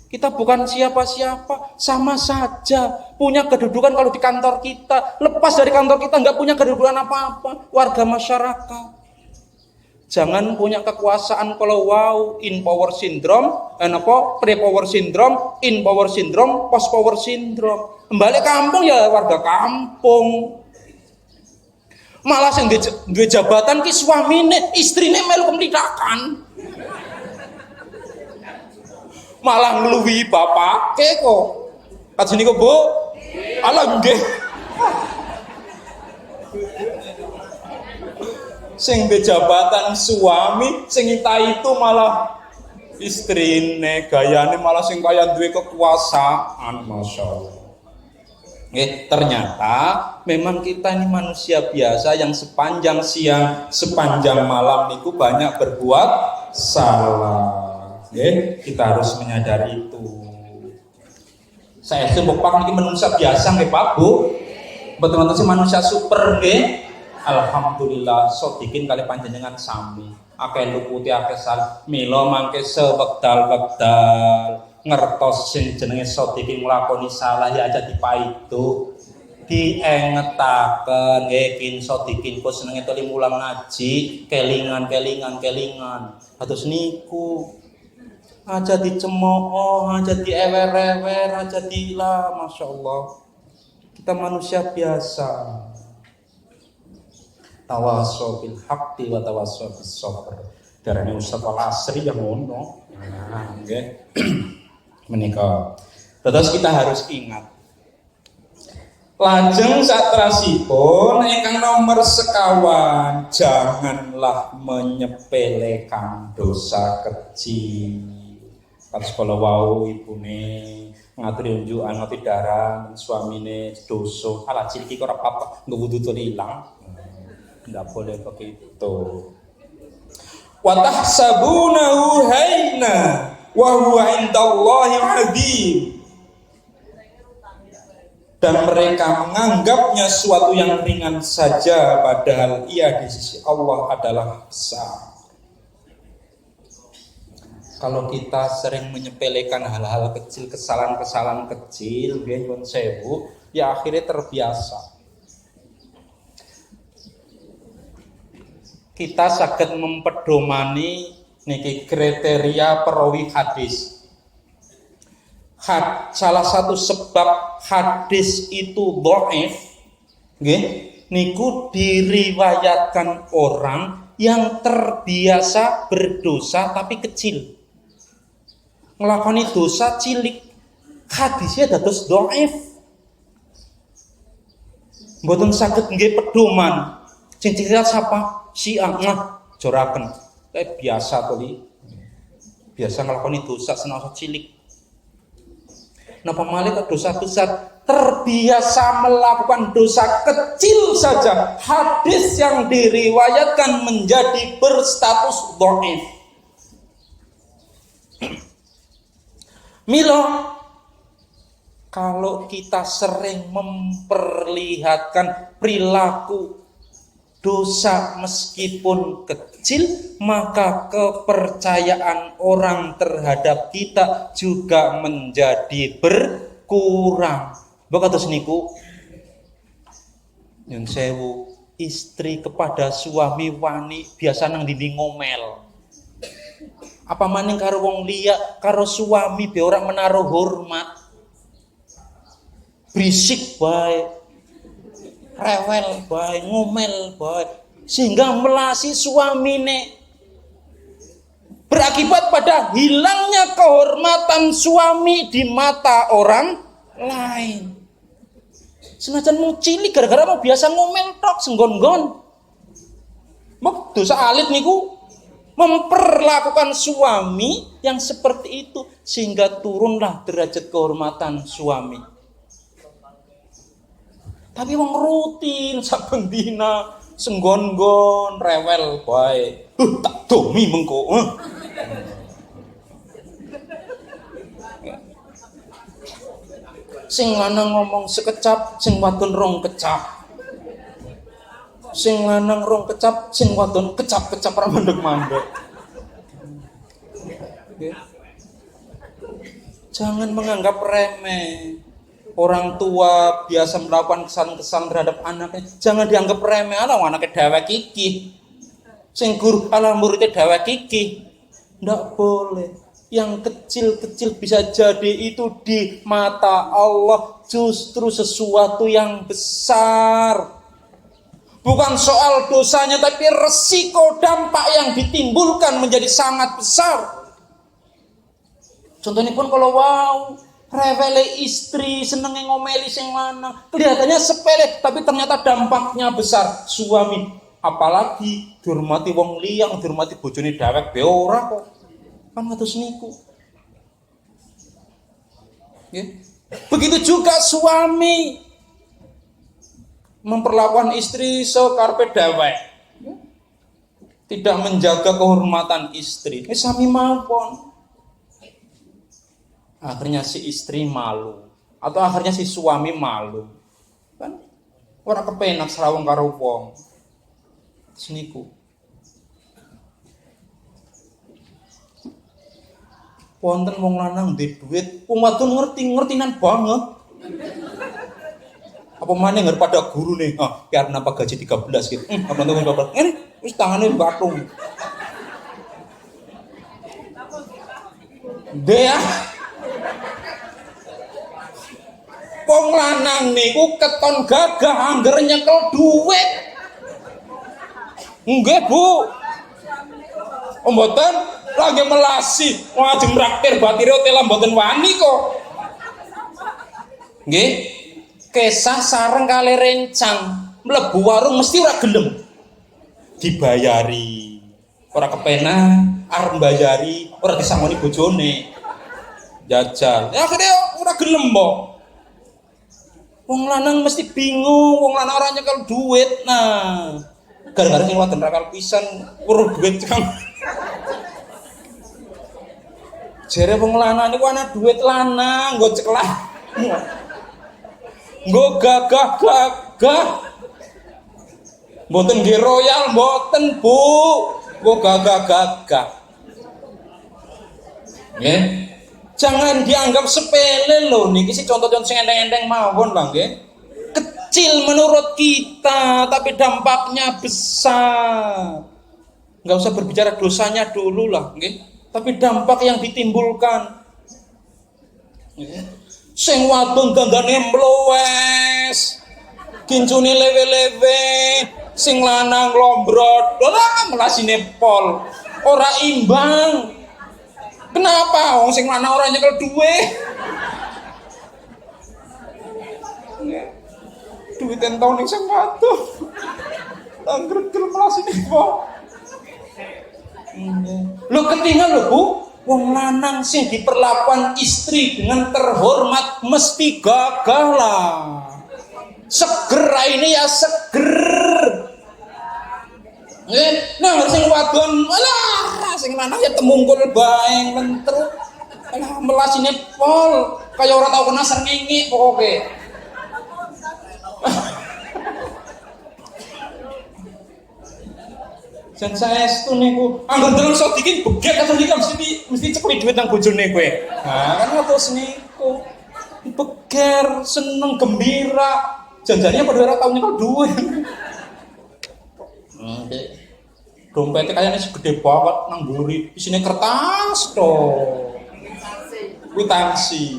[SPEAKER 2] Kita bukan siapa-siapa, sama saja punya kedudukan kalau di kantor kita. Lepas dari kantor kita nggak punya kedudukan apa-apa, warga masyarakat. Jangan punya kekuasaan kalau wow, in power syndrome, pre-power syndrome, in power syndrome, post power syndrome. Balik kampung ya warga kampung. Malah sing duwe jabatan ki suamine, istrine melu kemlitakan. Malah ngluwi bapake kok. Kajene kok, Bu? Alah nggih. Sing jabatan suami, sing itu malah istrine, gayane malah sing kaya duwe kekuasaan, masyaallah. Nggih, ternyata memang kita ini manusia biasa yang sepanjang siang, sepanjang malam niku banyak berbuat salah. Nggih, kita harus menyadari itu. Saya sembok Pak niki manusia biasa nggih Pak Bu. Betul-betul sih manusia super nggih. Alhamdulillah sodikin kali panjenengan sami. Akeh luputi akeh sal. Mila mangke sewekdal-wekdal ngertos sing jenenge sodikin nglakoni salah ya aja dipaitu. Diengetaken nggih kin sodikin kok senenge to mulang ngaji, kelingan. Kados niku. Aja dicemooh, aja diewer-ewer, aja dilah, Masya Allah. Kita manusia biasa. Tawasaw bil haqqi wa tawasaw bis sabr. Darane Ustaz Al-Asri yang ngono. Nah, nggih. Menika. Terus kita harus ingat. Lajeng satrasipun ingkang nomor sekawan, janganlah menyepelekan dosa kecil. Kados kala wau ibune ngaturi unjukan ngati darah suamine dosa ala cilik ora apa-apa nggo wudu to ilang. Ndak boleh begitu. Wa tahsabunahu hayna wa huwa indallahi azim. Dan mereka menganggapnya suatu yang ringan saja padahal ia di sisi Allah adalah besar. Kalau kita sering menyepelekan hal-hal kecil, kesalahan-kesalahan kecil, nyuwun sewu, ya akhirnya terbiasa. Kita saged mempedomani niki kriteria perawi hadis. Salah satu sebab hadis itu dhaif, nggih, niku diriwayatkan orang yang terbiasa berdosa tapi kecil. Ngelakoni dosa cilik, hadisnya dados dhaif. Mboten saged nggih pedoman. Sing cerita siapa? Si angah joraken. Kayak biasa to li. Biasa ngelakoni dosa senasa cilik. Napa malih dosa besar? Terbiasa melakukan dosa kecil saja. Hadis yang diriwayatkan menjadi berstatus dhaif. Milo, kalau kita sering memperlihatkan perilaku dosa meskipun kecil, maka kepercayaan orang terhadap kita juga menjadi berkurang. Bakados niku nyun sewu, istri kepada suami wani biasa nang dinding ngomel. Apa maning karo wong liya, karo suami be ora menaruh hormat. Berisik bae, rewel bae, ngomel bae, sehingga melasi suamine, berakibat pada hilangnya kehormatan suami di mata orang lain. Senajan mau cilik gara-gara mau biasa ngomel tok senggon-gon. Mok dosa alit niku memperlakukan suami yang seperti itu, sehingga turunlah derajat kehormatan suami. Tapi wong rutin saben dina senggon-gon rewel bae. Tak domi mengko. Sing lanang ngomong sekecap, sing wadon rong kecap. Sing lanang rong kecap, sing wadon kecap-kecap ra mandeg-mandeg. Jangan menganggap remeh. Orang tua biasa melakukan kesan-kesan terhadap anaknya, jangan dianggap remeh. Anaknya dewek iki, sing guru ala muridnya dewek iki. Ndak boleh. Yang kecil-kecil bisa jadi itu di mata Allah justru sesuatu yang besar. Bukan soal dosanya, tapi resiko dampak yang ditimbulkan menjadi sangat besar. Contohnya pun kalau rewele istri, senenge ngomeli sing lanang, kelihatannya sepele, tapi ternyata dampaknya besar. Suami, apalagi dihormati wong liyang, dihormati bojone dhewek be ora kok. Kan ngatus niku. Begitu juga suami memperlakukan istri sekarepe dhewek. Tidak menjaga kehormatan istri. Sami mawon. Akhirnya si istri malu, atau akhirnya si suami malu, kan? Ora kepenak serawung karo wong. Seniku. Wonten wong lanang duwe duit, wong wadon ngerti-ngertinan banget. Apa maneh ngerti pada guru nih, biar napa gaji 13 gitu. Apa nonton bapak? Ini wis tangane batung. Dia wong lanang niku keton gagah angger nyekel duit. Nggih, Bu. Mboten lagi melasi, ngajeng traktir batire hotel mboten wani kok. Nggih. Kesah sareng kali rencang, mlebu warung mesti ora gelem. Dibayari. Ora kepenak, arep mbayari, ora disangoni bojone. Jajal. Ya akhirnya ora gelem kok. Wong lanang mesti bingung, wong lanang ora nyekel duit. Nah, gara-gara sing wadon rakal pisan weruh duit kang. Jere wong lanang niku ana duit lanang, nggo cekelah. Nggo gagah-gagah. Mboten nggih royal, mboten, Bu. Nggo gagah-gagah. Nggih. Jangan dianggap sepele loh, niki sih contoh-contoh sing enteng-enteng mawon lah nggih. Kecil menurut kita, tapi dampaknya besar. Enggak usah berbicara dosanya dulu lah, nggih. Tapi dampak yang ditimbulkan. Sing wadon dandane mlowes, kincune lewe-lewe, sing lanang lombrot, ora melasine pol, ora imbang. Kenapa? Wong sing lanang ora nyekel duwe. Duit entong ning sing wadon. Tanggregel melasine pol. Lho ketinggal lho, Bu. Wong lanang sing diperlakukan istri dengan terhormat mesti gagah lah. Seger ini ya seger. Nah sing wadon alah sing lanang ya temungkul bae mentruk. Alah melasine pol kaya ora tau kena srengenge pokoke. Jan saestu niku anggur deleng sodikin beget atau iki mesti cekli duit nang bojone kowe. Nah, kan terus niku. Beger, seneng, gembira. Janjane padha ora tau nyekel duit. Dompetnya kayaknya segede banget nang mburi. Isine kertas to. Kwitansi.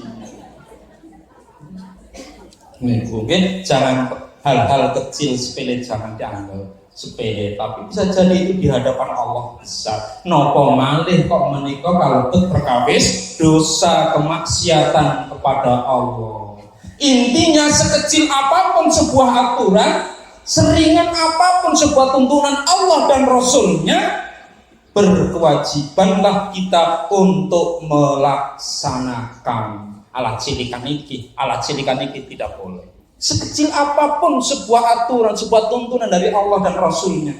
[SPEAKER 2] Mungkin jangan hal-hal kecil sepele jangan dianggap sepele, tapi bisa jadi itu di hadapan Allah besar. Nopo malih kok menika kalebet perkawis dosa kemaksiatan kepada Allah. Intinya sekecil apapun sebuah aturan, seringan apapun sebuah tuntunan Allah dan Rasulnya, berkewajibanlah kita untuk melaksanakan. Alat cilikan iki tidak boleh. Sekecil apapun sebuah aturan, sebuah tuntunan dari Allah dan Rasulnya.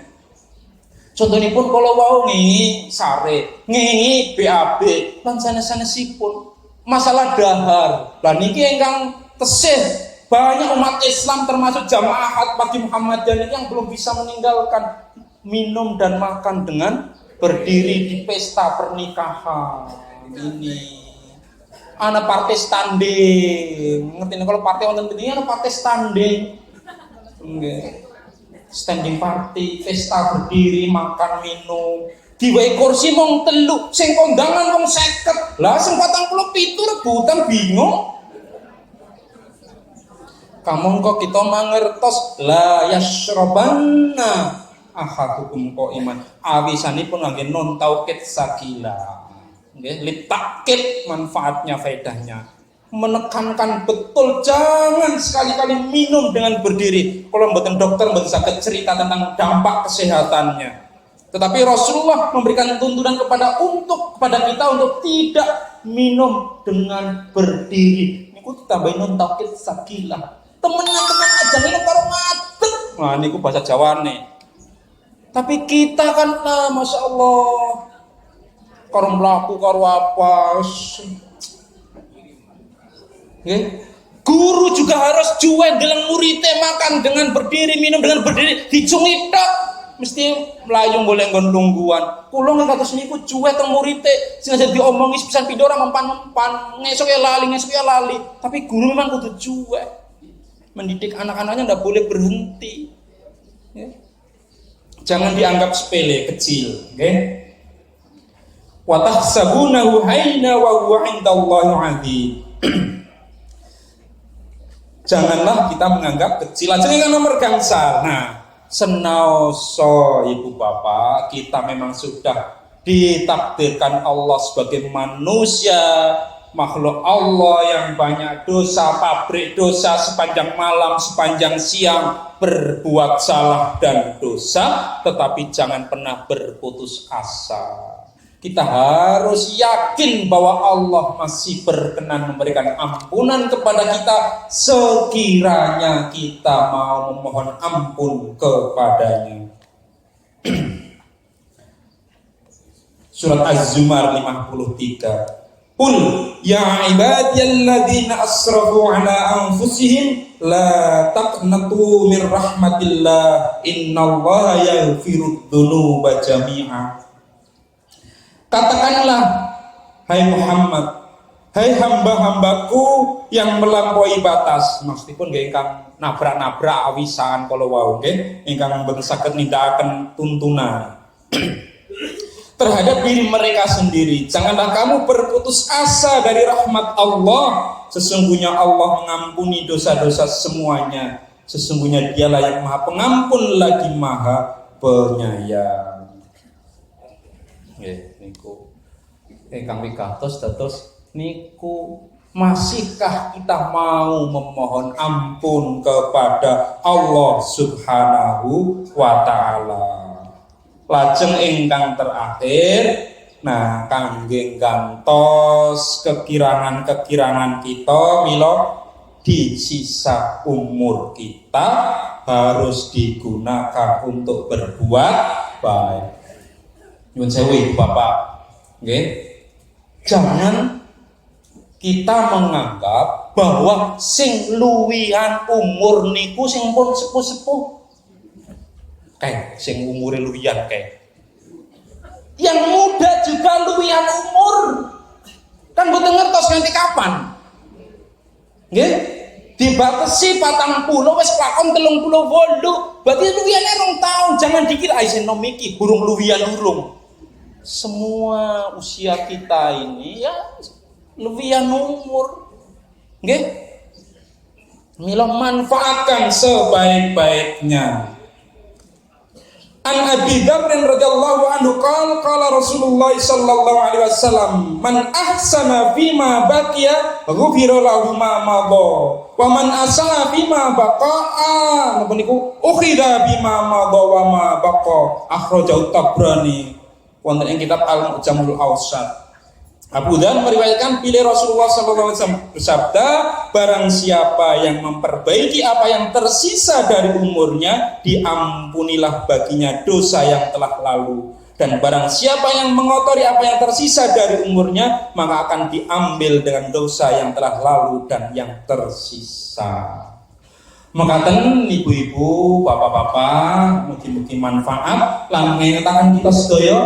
[SPEAKER 2] Contohnya pun kalau mau ngingi sare, ngingi BAB, lan sanes-sanesipun masalah dahar. Lah niki ingkang tesih banyak umat Islam termasuk jamaah Ahad Muhammadiyah yang belum bisa meninggalkan minum dan makan dengan berdiri di pesta pernikahan ini. Ana partai standing, ngerti nih kalau partai wonten pentingnya ana partai standing, standing party, pesta berdiri, makan minum, diwai kursi mong telu, sing kondangan mong 50, lah sing 47 rebutan bingung. Kamu kok kita mangertos la yasrobanna ahadukum ko iman awisanipun lagi non tauhid sakila. Litakit manfaatnya, faedahnya menekankan betul jangan sekali-kali minum dengan berdiri. Kalau mboten dokter mboten saged cerita tentang dampak kesehatannya, tetapi Rasulullah memberikan tuntunan kepada kita untuk tidak minum dengan berdiri. Niku ditambahin non tauhid sakila. Temen-temen aja minum karo ngadeg. Nah niku bahasa Jawane. Tapi kita kan Masya Allah karo mlaku karo apa. Guru juga harus cuek dengan muridnya, makan dengan berdiri, minum dengan berdiri, dicungi tok. Mesti melayu boleh nggon lungguan. Kula nang kados niku cuek teng muridnya, sengaja diomongi sepisan pindho ora mempan-mempan, ngesuk ya lali. Tapi guru memang kudu cuek. Mendidik anak-anaknya ndak boleh berhenti. Jangan dianggap sepele, kecil, nggih. Wa tahsabunahu hayna wa huwa 'indallahi 'azim. Janganlah kita menganggap kecil aja yang nomor gangsal. Nah, senaoso ibu bapak, kita memang sudah ditakdirkan Allah sebagai manusia, makhluk Allah yang banyak dosa, pabrik dosa sepanjang malam, sepanjang siang, berbuat salah dan dosa, tetapi jangan pernah berputus asa. Kita harus yakin bahwa Allah masih berkenan memberikan ampunan kepada kita sekiranya kita mau memohon ampun kepadanya. Surat Az-Zumar 53. Qul ya ibadiyalladzina asrafu ala anfusihim la taqnatu min rahmatillah innallaha yaghfirudz dzunuba jami'a. Katakanlah, hai Muhammad, hai hamba-hambaku yang melampaui batas. Meskipun nggih ingkang nabrak-nabrak awisan kala wau nggih, ingkang mboten saged nindakaken tuntunan terhadap diri mereka sendiri. Janganlah kamu berputus asa dari rahmat Allah. Sesungguhnya Allah mengampuni dosa-dosa semuanya. Sesungguhnya Dialah yang Maha Pengampun lagi Maha Penyayang. Niku ingkang wigatos dados niku, masihkah kita mau memohon ampun kepada Allah Subhanahu wa taala. Lajeng ingkang terakhir, nah kangge gantos kekirangan-kekirangan kita mila di sisa umur kita harus digunakan untuk berbuat baik. Nyuwun sewu Bapak, nggih. Jangan kita menganggap bahwa sing luwihan umur niku sing pun sepuh-sepuh. Kayak sing umure luwihan kayak Yang muda juga luwihan umur. Kan mboten ngertos nganti kapan. Nggih? Dibatasi 40 wis lakon 38. Berarti luwihane 2 tahun. Jangan dikira aisen nom iki burung luwihan urung. Semua usia kita ini ya luwihan umur. Nggih? Mila manfaatkan sebaik-baiknya. An Abi Dzar radhiyallahu anhu qala Rasulullah sallallahu alaihi wasallam man ahsana bima baqiya ghufira lahu ma madha wa man asaa bima baqa'a napa niku ukhida bima madha wa ma baqa akhrajahu Tabrani wonten ing kitab Al-Mu'jamul Awsat. Abu Dzar meriwayatkan pilih Rasulullah SAW bersabda, barang siapa yang memperbaiki apa yang tersisa dari umurnya, diampunilah baginya dosa yang telah lalu. Dan barang siapa yang mengotori apa yang tersisa dari umurnya, maka akan diambil dengan dosa yang telah lalu dan yang tersisa. Mekaten ibu-ibu, bapak-bapak, mugi-mugi manfaat lan ngetakan kita sedaya.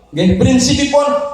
[SPEAKER 2] Nggih, prinsipipun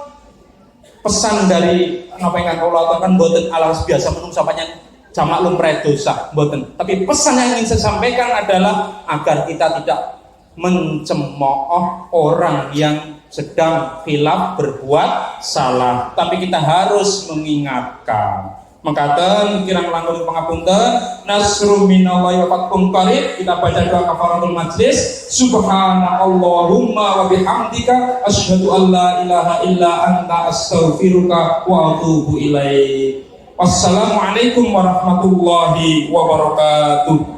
[SPEAKER 2] pesan dari apa yang kau lakukan boten alas biasa menungsa panjang jamak lumrah dosa boten, tapi pesan yang ingin saya sampaikan adalah agar kita tidak mencemooh orang yang sedang khilaf berbuat salah, tapi kita harus mengingatkan. Makaten kirang langkung pangapunten, nasru minallahi wa fathun qarib. Kita baca doa kafaratul majlis. Subhanallahumma wa bihamdika asyhadu an la ilaha illa anta astaghfiruka wa atubu ilaik. Wassalamualaikum warahmatullahi wabarakatuh.